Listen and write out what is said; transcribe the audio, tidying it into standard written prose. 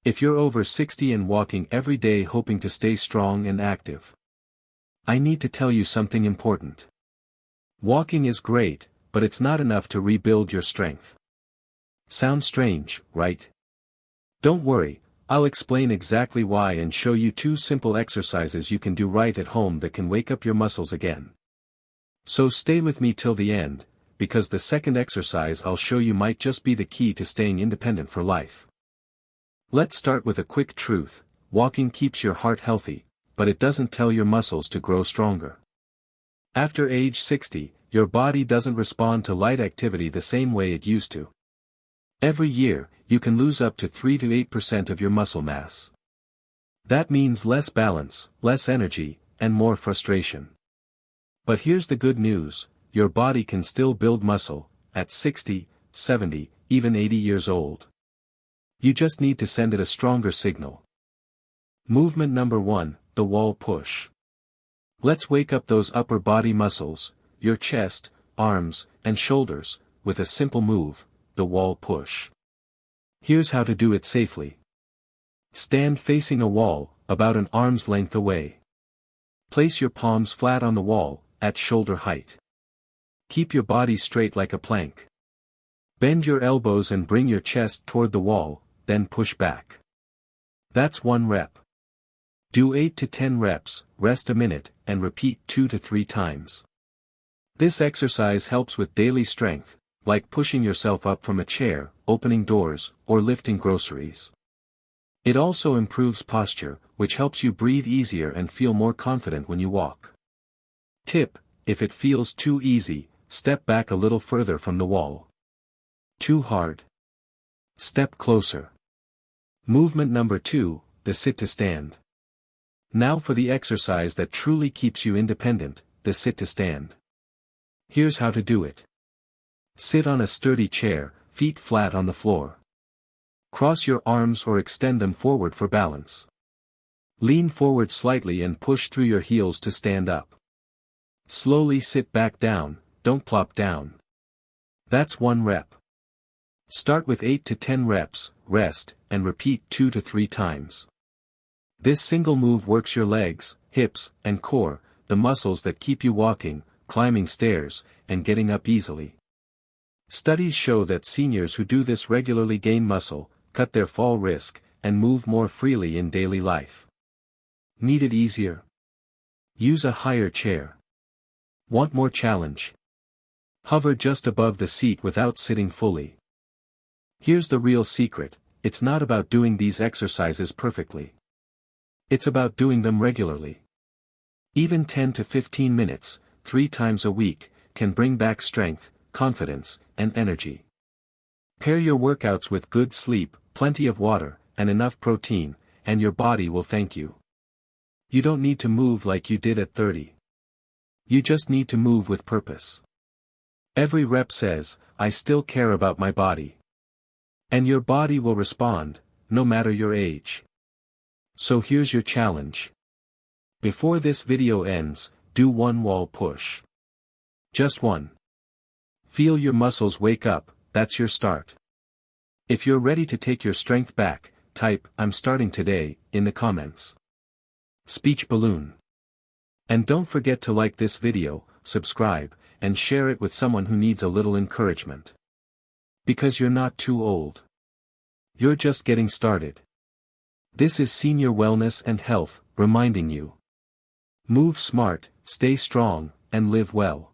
If you're over 60 and walking every day hoping to stay strong and active, I need to tell you something important. Walking is great, but it's not enough to rebuild your strength. Sounds strange, right? Don't worry, I'll explain exactly why and show you 2 simple exercises you can do right at home that can wake up your muscles again. So stay with me till the end, because the second exercise I'll show you might just be the key to staying independent for life. Let's start with a quick truth: walking keeps your heart healthy, but it doesn't tell your muscles to grow stronger. After age 60, your body doesn't respond to light activity the same way it used to. Every year, you can lose up to 3 to 8% of your muscle mass. That means less balance, less energy, and more frustration. But here's the good news: your body can still build muscle, at 60, 70, even 80 years old. You just need to send it a stronger signal. Movement number 1, the wall push. Let's wake up those upper body muscles, your chest, arms, and shoulders, with a simple move, the wall push. Here's how to do it safely. Stand facing a wall, about an arm's length away. Place your palms flat on the wall, at shoulder height. Keep your body straight like a plank. Bend your elbows and bring your chest toward the wall, then push back. That's 1 rep. Do 8 to 10 reps, rest a minute, and repeat 2 to 3 times. This exercise helps with daily strength, like pushing yourself up from a chair, opening doors, or lifting groceries. It also improves posture, which helps you breathe easier and feel more confident when you walk. Tip: if it feels too easy, step back a little further from the wall. Too hard? Step closer. Movement number 2, the sit to stand. Now for the exercise that truly keeps you independent, the sit to stand. Here's how to do it. Sit on a sturdy chair, feet flat on the floor. Cross your arms or extend them forward for balance. Lean forward slightly and push through your heels to stand up. Slowly sit back down, don't plop down. That's 1 rep. Start with 8 to 10 reps, rest, and repeat 2 to 3 times. This single move works your legs, hips, and core, the muscles that keep you walking, climbing stairs, and getting up easily. Studies show that seniors who do this regularly gain muscle, cut their fall risk, and move more freely in daily life. Need it easier? Use a higher chair. Want more challenge? Hover just above the seat without sitting fully. Here's the real secret: it's not about doing these exercises perfectly. It's about doing them regularly. Even 10 to 15 minutes, 3 times a week, can bring back strength, confidence, and energy. Pair your workouts with good sleep, plenty of water, and enough protein, and your body will thank you. You don't need to move like you did at 30. You just need to move with purpose. Every rep says, "I still care about my body." And your body will respond, no matter your age. So here's your challenge. Before this video ends, do 1 wall push. Just 1. Feel your muscles wake up, that's your start. If you're ready to take your strength back, type "I'm starting today" in the comments. Speech balloon. And don't forget to like this video, subscribe, and share it with someone who needs a little encouragement. Because you're not too old. You're just getting started. This is Senior Wellness and Health, reminding you. Move smart, stay strong, and live well.